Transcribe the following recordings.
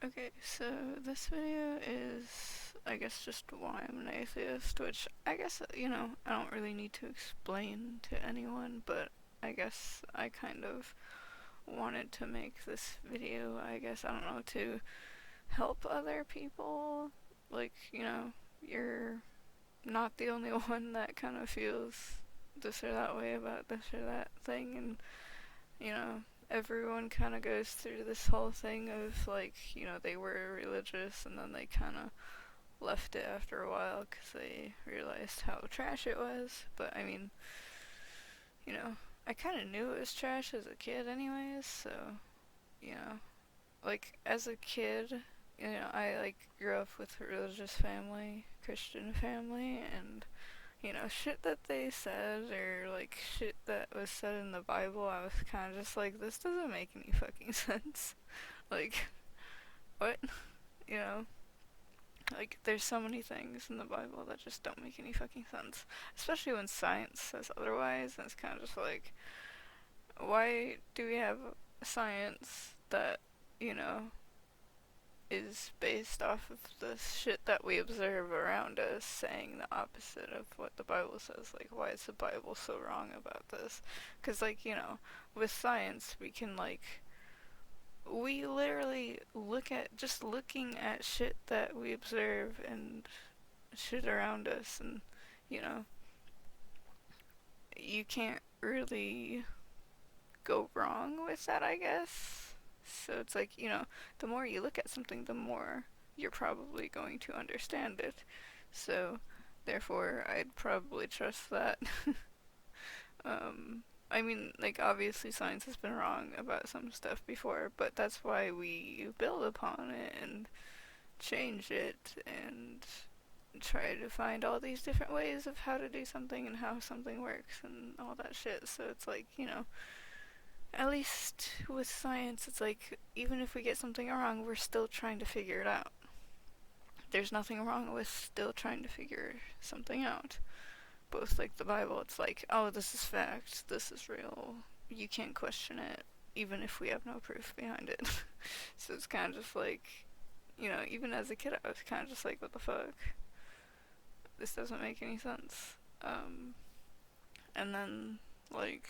Okay, so this video is, I guess, just why I'm an atheist, which I guess, I don't really need to explain to anyone, but I guess I kind of wanted to make this video, I guess, I don't know, to help other people. Like, you're not the only one that kind of feels this or that way about this or that thing, and you know, everyone kind of goes through this whole thing of like, they were religious and then they kind of left it after a while because they realized how trash it was. But I mean, you know, I kind of knew it was trash as a kid, anyways. So, you know, like as a kid, I like grew up with a religious family, Christian family, and shit that they said or like shit that was said in the Bible, I was kind of just like, this doesn't make any fucking sense. Like, what? You know? Like, there's so many things in the Bible that just don't make any fucking sense. Especially when science says otherwise, and it's kind of just like, why do we have science that, you know, is based off of the shit that we observe around us saying the opposite of what the Bible says? Like, why is the Bible so wrong about this? Because, like, with science, we can, like, we literally look at, just looking at shit that we observe and shit around us, and, you know, you can't really go wrong with that, I guess. So it's like, the more you look at something, the more you're probably going to understand it. So, therefore, I'd probably trust that. I mean, like, obviously, science has been wrong about some stuff before, but that's why we build upon it and change it and try to find all these different ways of how to do something and how something works and all that shit. So it's like, at least with science, it's like, even if we get something wrong, we're still trying to figure it out. There's nothing wrong with still trying to figure something out. But with, like, the Bible, it's like, oh, this is fact, this is real, you can't question it, even if we have no proof behind it. So it's kind of just like, even as a kid, I was kind of just like, what the fuck? This doesn't make any sense. And then, like,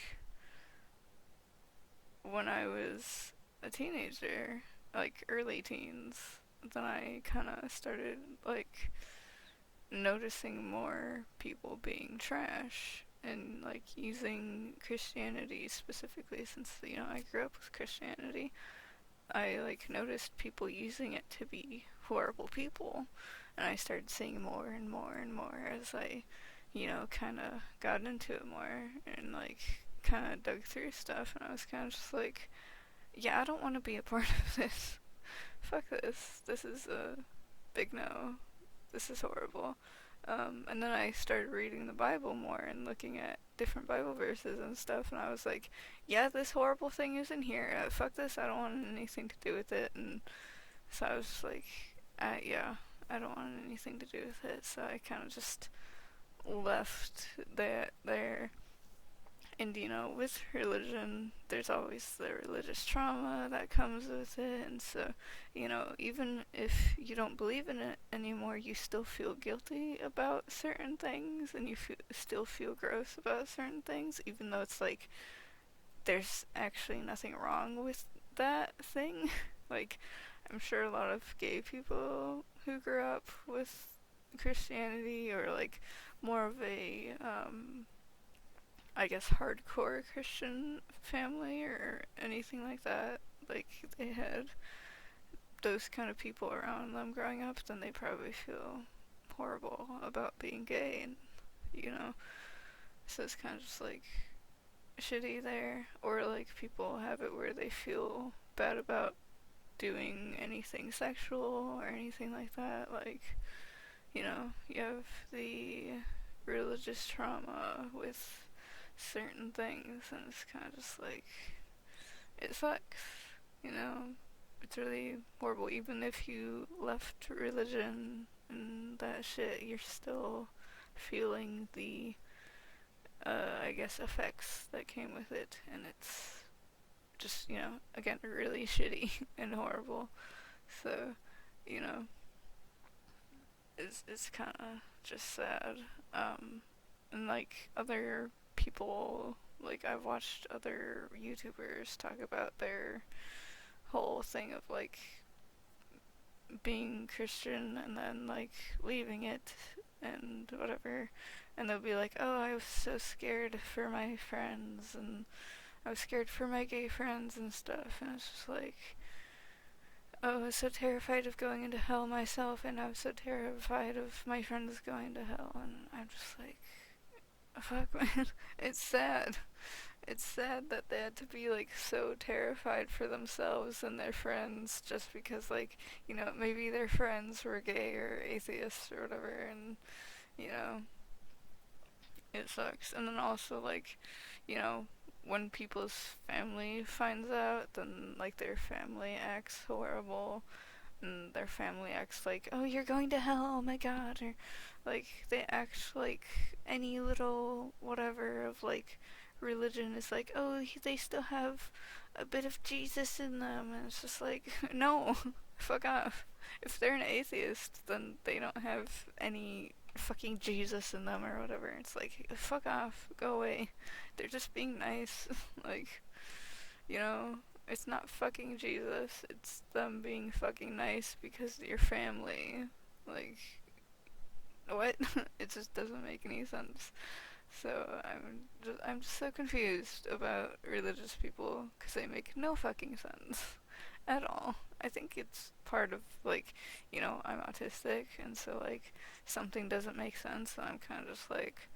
when I was a teenager, like early teens, then I kind of started like noticing more people being trash and like using Christianity specifically, since I grew up with Christianity. I like noticed people using it to be horrible people, and I started seeing more and more and more as I kind of got into it more and like kind of dug through stuff, and I was kind of just like, yeah, I don't want to be a part of this. Fuck this. This is a big no. This is horrible. And then I started reading the Bible more and looking at different Bible verses and stuff, and I was like, yeah, this horrible thing is in here. Fuck this. I don't want anything to do with it. And so I was like, yeah, I don't want anything to do with it. So I kind of just left that there. And with religion, there's always the religious trauma that comes with it, and so, even if you don't believe in it anymore, you still feel guilty about certain things, and you still feel gross about certain things, even though it's like, there's actually nothing wrong with that thing. Like, I'm sure a lot of gay people who grew up with Christianity, or like more of a, I guess, hardcore Christian family or anything like that, like they had those kind of people around them growing up, then they probably feel horrible about being gay, and so it's kind of just like shitty there. Or like people have it where they feel bad about doing anything sexual or anything like that. Like, you have the religious trauma with certain things, and it's kind of just like, it sucks, you know? It's really horrible. Even if you left religion and that shit, you're still feeling the, I guess, effects that came with it, and it's just, again, really shitty and horrible. So, you know, it's kind of just sad. And like other people, like I've watched other YouTubers talk about their whole thing of like being Christian and then like leaving it and whatever. And they'll be like, oh, I was so scared for my friends and I was scared for my gay friends and stuff. And it's just like, oh, I was so terrified of going into hell myself, and I was so terrified of my friends going to hell. And I'm just like, fuck, man. It's sad. It's sad that they had to be like so terrified for themselves and their friends just because, like, maybe their friends were gay or atheists or whatever, and you know, it sucks. And then also, like, when people's family finds out, then like their family acts horrible, and their family acts like, oh, you're going to hell, oh my god, or like they act like any little whatever of like religion is like, oh, they still have a bit of Jesus in them, and it's just like, no, fuck off. If they're an atheist, then they don't have any fucking Jesus in them or whatever. It's like, fuck off, go away. They're just being nice. Like, you know, it's not fucking Jesus, it's them being fucking nice because you're family. Like, what? It just doesn't make any sense. So I'm just so confused about religious people because they make no fucking sense at all. I think it's part of like, I'm autistic, and so like something doesn't make sense, and I'm kind of just like,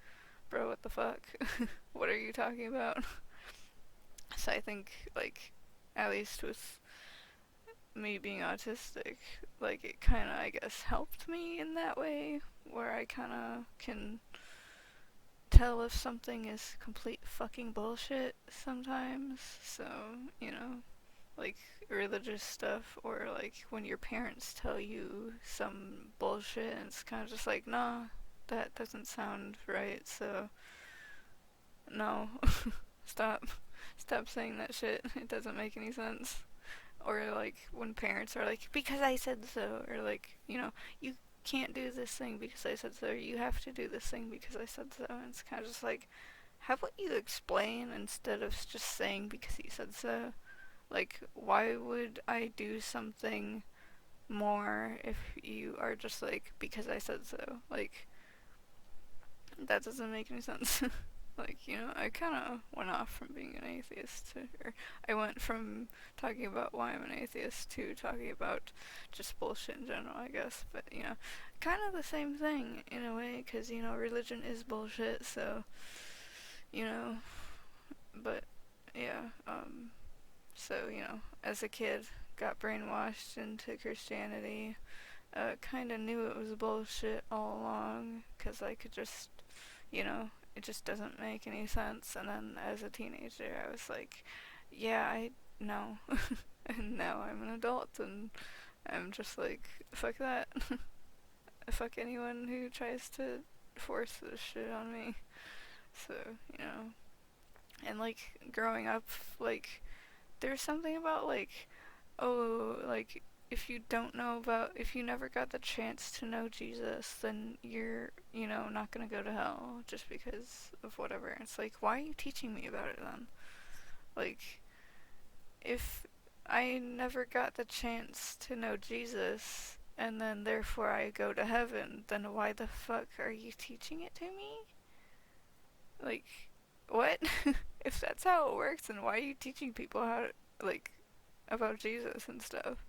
bro, what the fuck? What are you talking about? So I think like, at least with me being autistic, like it kind of, I guess, helped me in that way, where I kind of can tell if something is complete fucking bullshit sometimes. So, like religious stuff, or like when your parents tell you some bullshit and it's kind of just like, nah, that doesn't sound right, so no. stop stop saying that shit. It doesn't make any sense. Or like when parents are like, because I said so, or like, you can't do this thing because I said so, or you have to do this thing because I said so. And it's kind of just like, how about you explain instead of just saying because you said so? Like, why would I do something more if you are just like, because I said so? Like, that doesn't make any sense. Like, I kind of went off from being an atheist to, or I went from talking about why I'm an atheist to talking about just bullshit in general, I guess. But, kind of the same thing in a way, because, religion is bullshit, so, you know, but, yeah, so, as a kid, got brainwashed into Christianity, kind of knew it was bullshit all along, because I could just, it just doesn't make any sense. And then as a teenager, I was like, yeah, I know. And now I'm an adult, and I'm just like, fuck that. Fuck anyone who tries to force this shit on me. So, and like growing up, like, there's something about like, oh, like, if you never got the chance to know Jesus, then you're, not gonna go to hell just because of whatever. It's like, why are you teaching me about it then? Like, if I never got the chance to know Jesus, and then therefore I go to heaven, then why the fuck are you teaching it to me? Like, what? If that's how it works, then why are you teaching people how to, like, about Jesus and stuff?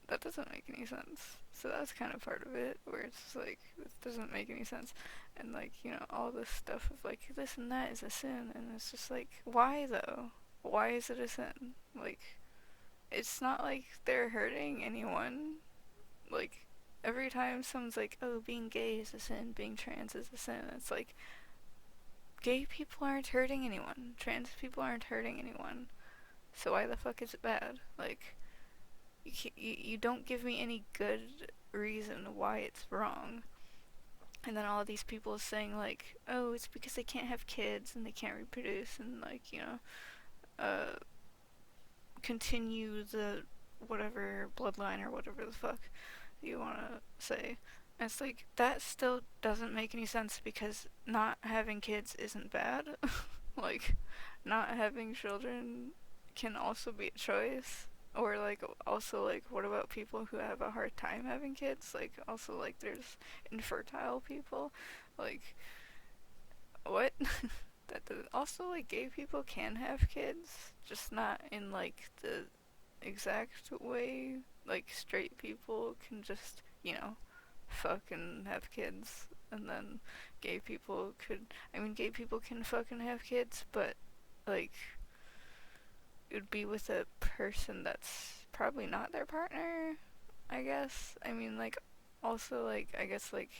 That doesn't make any sense. So that's kind of part of it, where it's just like, this doesn't make any sense. And like, all this stuff of like, this and that is a sin, and it's just like, why though? Why is it a sin? Like, it's not like they're hurting anyone. Like, every time someone's like, oh, being gay is a sin, being trans is a sin, it's like, gay people aren't hurting anyone, trans people aren't hurting anyone, so why the fuck is it bad? Like, you don't give me any good reason why it's wrong. And then all these people saying like, oh, it's because they can't have kids and they can't reproduce and like, uh, continue the whatever bloodline or whatever the fuck you want to say. And it's like, that still doesn't make any sense because not having kids isn't bad. Like, not having children can also be a choice. Or, like, also, like, what about people who have a hard time having kids? Like, also, like, there's infertile people. Like, what? Also, like, gay people can have kids, just not in, like, the exact way. Like, straight people can just, fuck and have kids. And then gay people could. I mean, gay people can fuck and have kids, but, like, it would be with a person that's probably not their partner, I guess. I mean, like, also, like, I guess, like,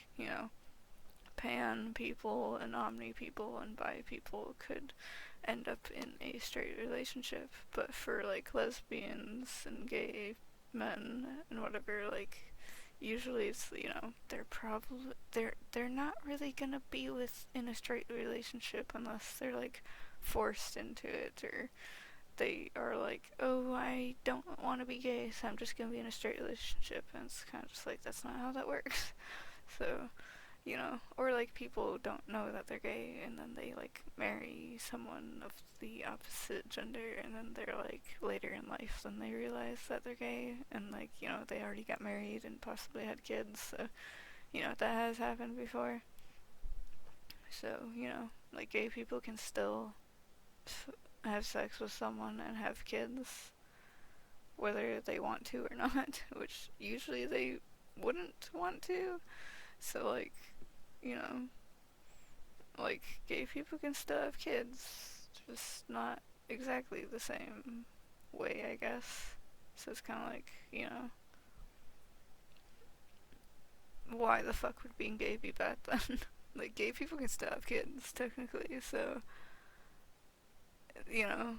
pan people and omni people and bi people could end up in a straight relationship, but for like lesbians and gay men and whatever, like usually it's they're not really gonna be in a straight relationship unless they're like forced into it, or they are like, oh, I don't want to be gay, so I'm just gonna be in a straight relationship, and it's kind of just like, that's not how that works. So, or like people don't know that they're gay and then they like marry someone of the opposite gender, and then they're like later in life then they realize that they're gay, and like, they already got married and possibly had kids, so, that has happened before. So, like gay people can still have sex with someone and have kids whether they want to or not, which usually they wouldn't want to. So like, you know, like gay people can still have kids, just not exactly the same way, I guess. So it's kind of like, why the fuck would being gay be bad then? Like, gay people can still have kids, technically, so, you know,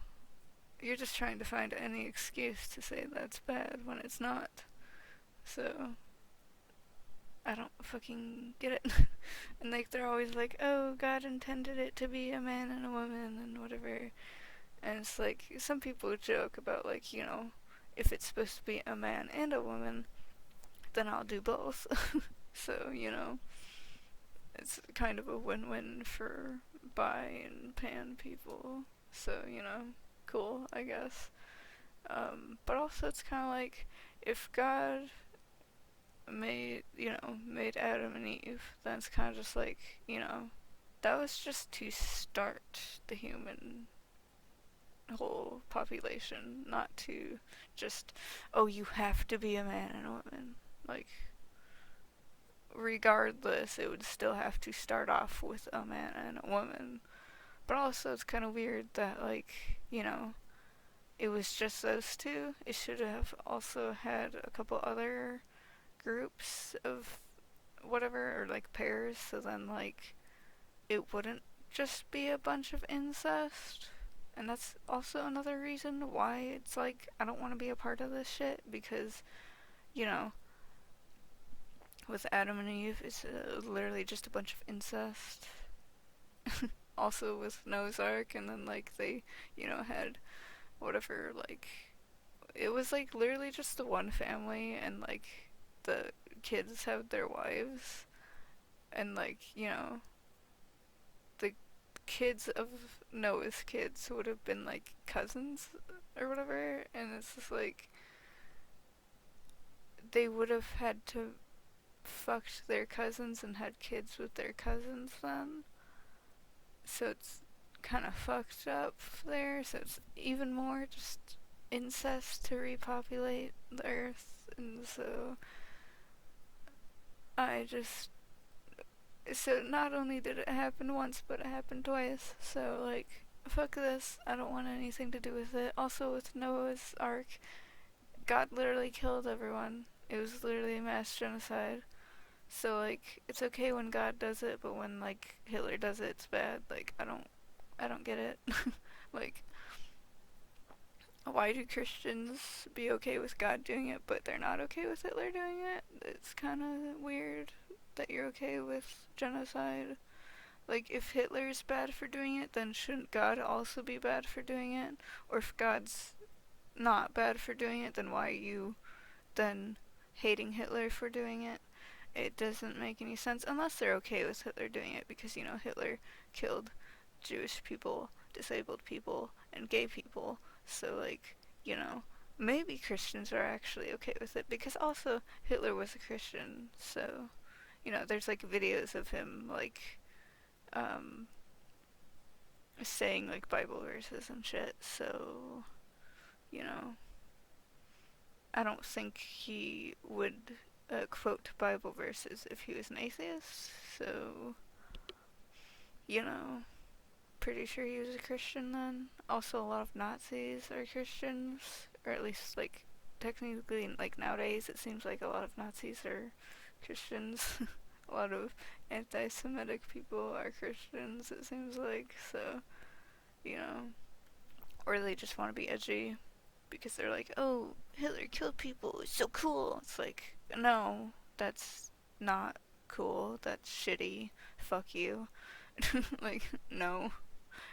you're just trying to find any excuse to say that's bad when it's not. So, I don't fucking get it. And, like, they're always like, oh, God intended it to be a man and a woman and whatever. And it's like, some people joke about, like, if it's supposed to be a man and a woman, then I'll do both. So, it's kind of a win-win for bi and pan people. So, cool, I guess. But also it's kind of like, if God made Adam and Eve, then it's kind of just like, that was just to start the human whole population, not to just, oh, you have to be a man and a woman. Like, regardless, it would still have to start off with a man and a woman. But also, it's kind of weird that, like, it was just those two. It should have also had a couple other groups of whatever, or like pairs, so then, like, it wouldn't just be a bunch of incest. And that's also another reason why it's like, I don't want to be a part of this shit, because, with Adam and Eve, it's literally just a bunch of incest. Also with Noah's Ark, and then, like, they, had whatever, like, it was, like, literally just the one family, and, like, the kids have their wives, and, like, the kids of Noah's kids would have been, like, cousins or whatever, and it's just, like, they would have had to fucked their cousins and had kids with their cousins then. So it's kind of fucked up there. So it's even more just incest to repopulate the earth. And so I just. So not only did it happen once, but it happened twice. So, like, fuck this. I don't want anything to do with it. Also, with Noah's Ark, God literally killed everyone. It was literally a mass genocide. So, like, it's okay when God does it, but when, like, Hitler does it, it's bad. Like, I don't get it. Like, why do Christians be okay with God doing it, but they're not okay with Hitler doing it? It's kind of weird that you're okay with genocide. Like, if Hitler's bad for doing it, then shouldn't God also be bad for doing it? Or if God's not bad for doing it, then why are you then hating Hitler for doing it? It doesn't make any sense unless they're okay with Hitler doing it because, you know, Hitler killed Jewish people, disabled people, and gay people. So, like, you know, maybe Christians are actually okay with it because also Hitler was a Christian. So, you know, there's like videos of him, like, um, saying like Bible verses and shit. So, you know, I don't think he would quote Bible verses if he was an atheist. So, you know, pretty sure he was a Christian then. Also, a lot of Nazis are Christians, or at least like technically, like nowadays, it seems like a lot of Nazis are Christians. A lot of anti-Semitic people are Christians. It seems like so, you know, or they just want to be edgy because they're like, oh, Hitler killed people. It's so cool. It's like, no, that's not cool. That's shitty. Fuck you. Like, no,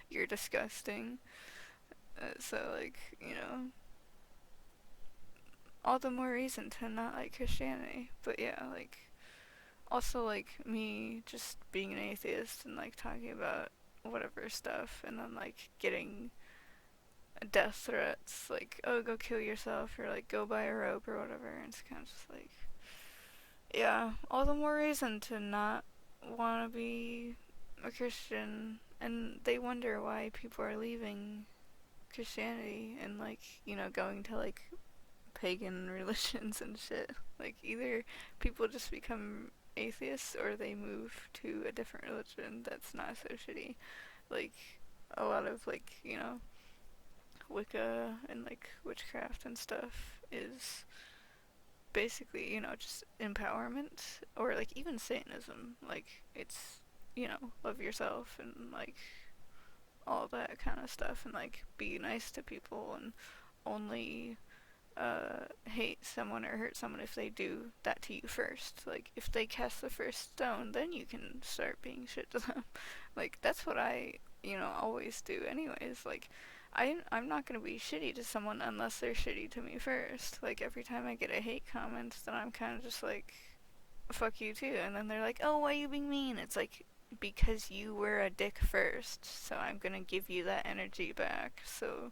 you're disgusting. So, like, you know, all the more reason to not like Christianity. But yeah, like, also, like, me just being an atheist and, like, talking about whatever stuff and then, like, getting death threats, like, oh, go kill yourself or, like, go buy a rope or whatever. And it's kind of just like, yeah, all the more reason to not want to be a Christian. And they wonder why people are leaving Christianity and, like, you know, going to, like, pagan religions and shit. Like, either people just become atheists or they move to a different religion that's not so shitty. Like, a lot of, like, you know, Wicca and, like, witchcraft and stuff is basically, you know, just empowerment. Or, like, even Satanism. Like, it's, you know, love yourself and, like, all that kind of stuff. And, like, be nice to people and only hate someone or hurt someone if they do that to you first. Like, if they cast the first stone, then you can start being shit to them. Like, that's what I, you know, always do anyways. Like, I'm not gonna be shitty to someone unless they're shitty to me first. Like, every time I get a hate comment, then I'm kind of just like, fuck you too. And then they're like, oh, why are you being mean? It's like, because you were a dick first, so I'm gonna give you that energy back. So,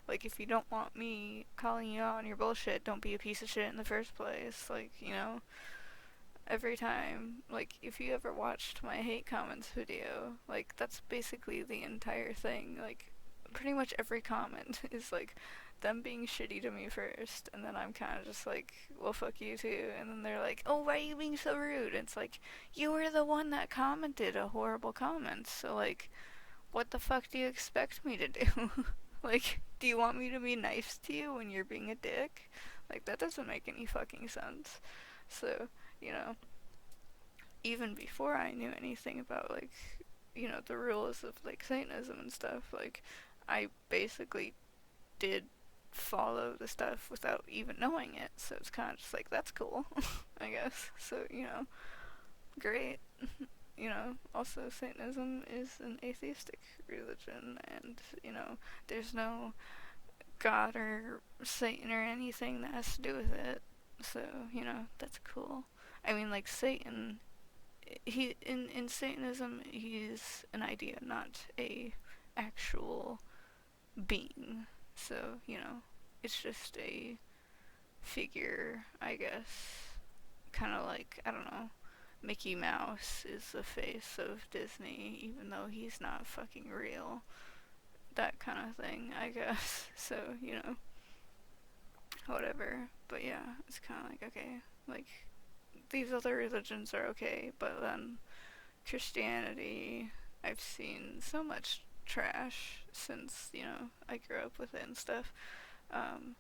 like, if you don't want me calling you out on your bullshit, don't be a piece of shit in the first place. Like, you know, every time, like, if you ever watched my hate comments video, like, that's basically the entire thing. Like, pretty much every comment is, like, them being shitty to me first, and then I'm kind of just like, well, fuck you too. And then they're like, oh, why are you being so rude? It's like, you were the one that commented a horrible comment, so, like, what the fuck do you expect me to do? Like, do you want me to be nice to you when you're being a dick? Like, that doesn't make any fucking sense. So, you know, even before I knew anything about, like, you know, the rules of, like, Satanism and stuff, like, I basically did follow the stuff without even knowing it. So it's kind of just like, that's cool, I guess. So, you know, great. You know, also Satanism is an atheistic religion, and, you know, there's no God or Satan or anything that has to do with it. So, you know, that's cool. I mean, like, Satan, he in Satanism, he's an idea, not a actual being. So, you know, it's just a figure, I guess. Kind of like, I don't know, Mickey Mouse is the face of Disney, even though he's not fucking real. That kind of thing, I guess. So, you know, whatever. But yeah, it's kind of like, okay, like, these other religions are okay, but then Christianity, I've seen so much trash since, you know, I grew up with it and stuff. Um,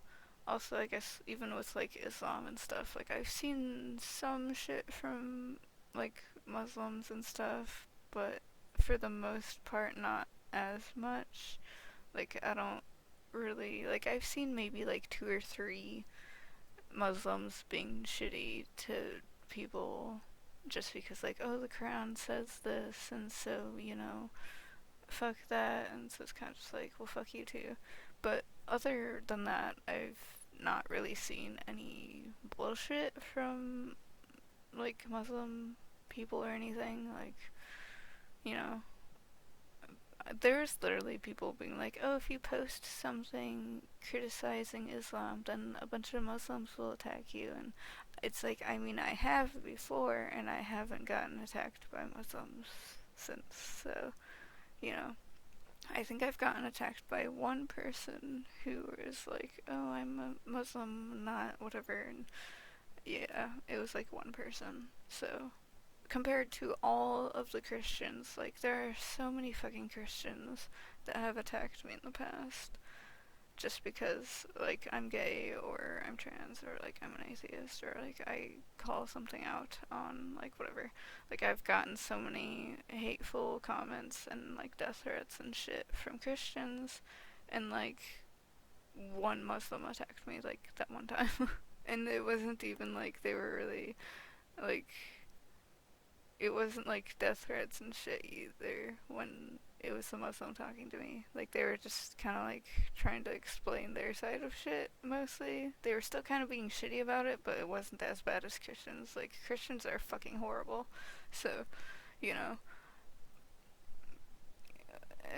Also, I guess, even with, like, Islam and stuff, like, I've seen some shit from, like, Muslims and stuff, but for the most part, not as much. Like, I don't really, like, I've seen maybe, like, two or three Muslims being shitty to people just because, like, oh, the Quran says this, and so, you know, fuck that, and so it's kind of just like, well, fuck you too. But other than that, I've not really seen any bullshit from like Muslim people or anything. Like, you know, there's literally people being like, oh, if you post something criticizing Islam, then a bunch of Muslims will attack you. And it's like, I mean, I have before, and I haven't gotten attacked by Muslims since. So, you know, I think I've gotten attacked by one person who was like, oh, I'm a Muslim, not whatever. And yeah, it was like one person. So, compared to all of the Christians, like, there are so many fucking Christians that have attacked me in the past just because, like, I'm gay or I'm trans or, like, I'm an atheist or, like, I call something out on, like, whatever. Like, I've gotten so many hateful comments and, like, death threats and shit from Christians, and, like, one Muslim attacked me, like, that one time. And it wasn't even, like, they were really, like, it wasn't like death threats and shit either when it was a Muslim talking to me. Like, they were just kind of like trying to explain their side of shit mostly. They were still kind of being shitty about it, but it wasn't as bad as Christians. Like, Christians are fucking horrible. So, you know,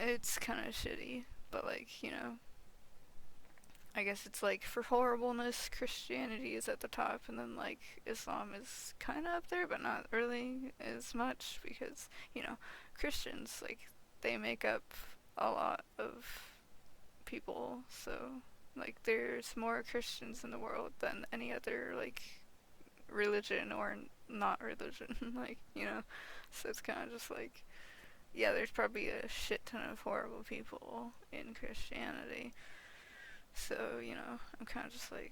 it's kind of shitty. But, like, you know, I guess it's like for horribleness, Christianity is at the top, and then like Islam is kind of up there, but not really as much because, you know, Christians, like, they make up a lot of people, so like there's more Christians in the world than any other like religion or not religion, like, you know, so it's kind of just like, yeah, there's probably a shit ton of horrible people in Christianity. So, you know, I'm kind of just like,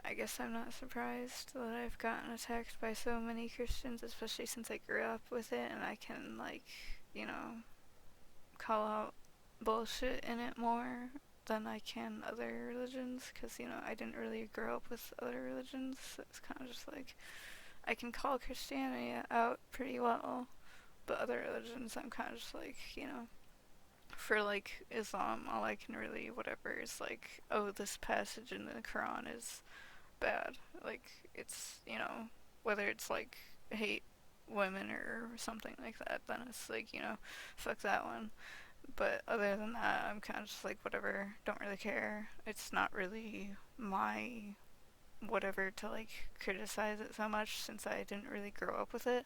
I guess I'm not surprised that I've gotten attacked by so many Christians, especially since I grew up with it and I can, like, you know, call out bullshit in it more than I can other religions, because, you know, I didn't really grow up with other religions, so it's kind of just like, I can call Christianity out pretty well, but other religions, I'm kind of just like, you know, for like Islam, all I can really whatever is like, oh, this passage in the Quran is bad. Like, it's, you know, whether it's like hate women or something like that, then it's like, you know, fuck that one. But other than that, I'm kind of just like, whatever, don't really care. It's not really my whatever to like criticize it so much since I didn't really grow up with it.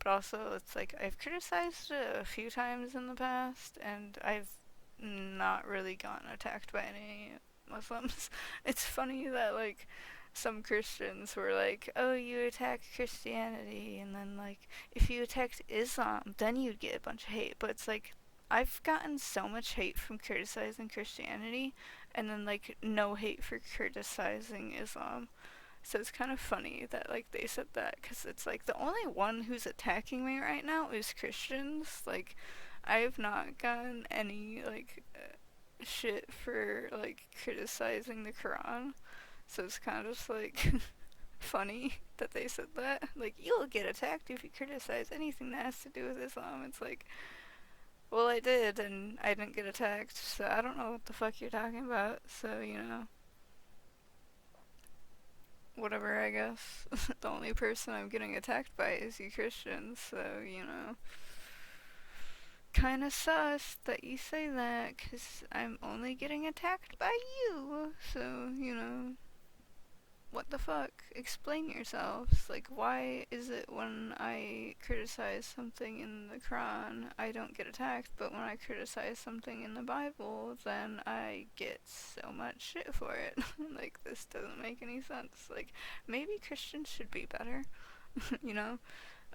But also, it's like I've criticized it a few times in the past, and I've not really gotten attacked by any Muslims. It's funny that like some Christians were like, "Oh, you attack Christianity, and then like if you attacked Islam, then you'd get a bunch of hate." But it's like I've gotten so much hate from criticizing Christianity, and then like no hate for criticizing Islam. So it's kind of funny that like they said that, because it's like the only one who's attacking me right now is Christians. Like, I have not gotten any like shit for like criticizing the Quran. So it's kind of just like funny that they said that. Like, you'll get attacked if you criticize anything that has to do with Islam. It's like, well, I did, and I didn't get attacked, so I don't know what the fuck you're talking about. So, you know, whatever, I guess. The only person I'm getting attacked by is you Christians, so, you know. Kinda sus that you say that, 'cause I'm only getting attacked by you, so, you know. What the fuck? Explain yourselves. Like, why is it when I criticize something in the Quran, I don't get attacked, but when I criticize something in the Bible, then I get so much shit for it? Like, this doesn't make any sense. Like, maybe Christians should be better, you know?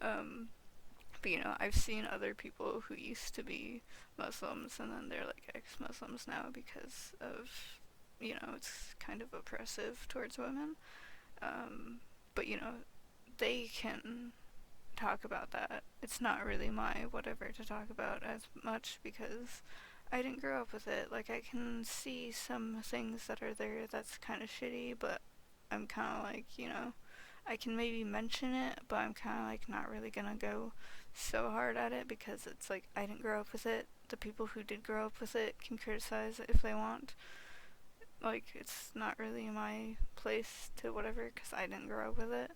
But, you know, I've seen other people who used to be Muslims, and then they're, like, ex-Muslims now because of, you know, it's kind of oppressive towards women. But, you know, they can talk about that. It's not really my whatever to talk about as much because I didn't grow up with it. Like, I can see some things that are there that's kind of shitty, but I'm kind of like, you know, I can maybe mention it, but I'm kind of like not really gonna go so hard at it because it's like I didn't grow up with it. The people who did grow up with it can criticize it if they want. like, it's not really my place to whatever, because I didn't grow up with it.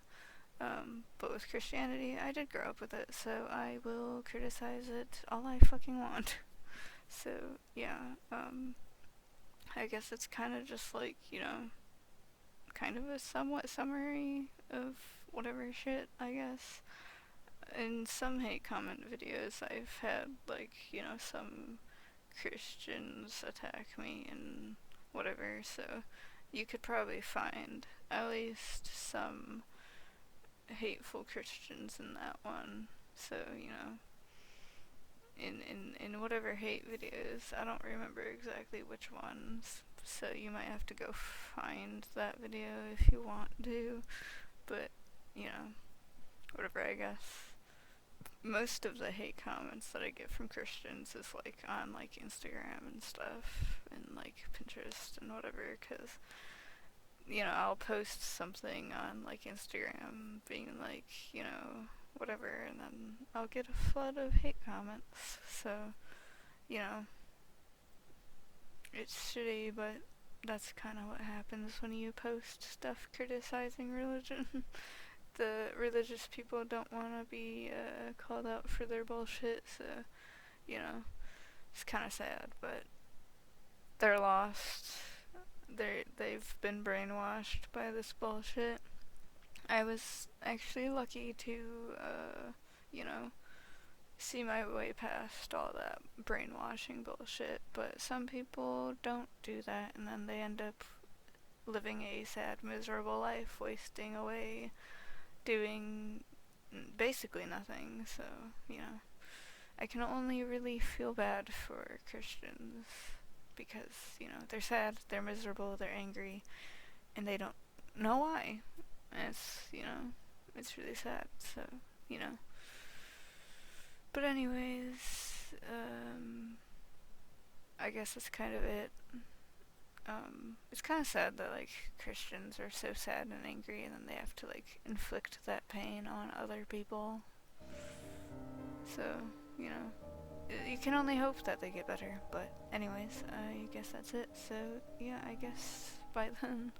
But with Christianity, I did grow up with it, so I will criticize it all I fucking want. So, yeah, I guess it's kind of just like, kind of a somewhat summary of whatever shit, I guess. In some hate comment videos, I've had, like, some Christians attack me and whatever, so you could probably find at least some hateful Christians in that one. So, in whatever hate videos, I don't remember exactly which ones, so you might have to go find that video if you want to, but, whatever, I guess. Most of the hate comments that I get from Christians is like on like Instagram and stuff and like Pinterest and whatever, because I'll post something on like Instagram being like, whatever, and then I'll get a flood of hate comments. So, you know, it's shitty, but that's kind of what happens when you post stuff criticizing religion. The religious people don't want to be called out for their bullshit, so, it's kind of sad, but they're lost. They've been brainwashed by this bullshit. I was actually lucky to, you know, see my way past all that brainwashing bullshit, but some people don't do that, and then they end up living a sad, miserable life, wasting away doing basically nothing. So, I can only really feel bad for Christians because, they're sad, they're miserable, they're angry, and they don't know why. And it's really sad. So, you know. But anyways, I guess that's kind of it. It's kind of sad that, like, Christians are so sad and angry and then they have to, like, inflict that pain on other people. So, you can only hope that they get better. But anyways, I guess that's it. So, yeah, I guess bye then.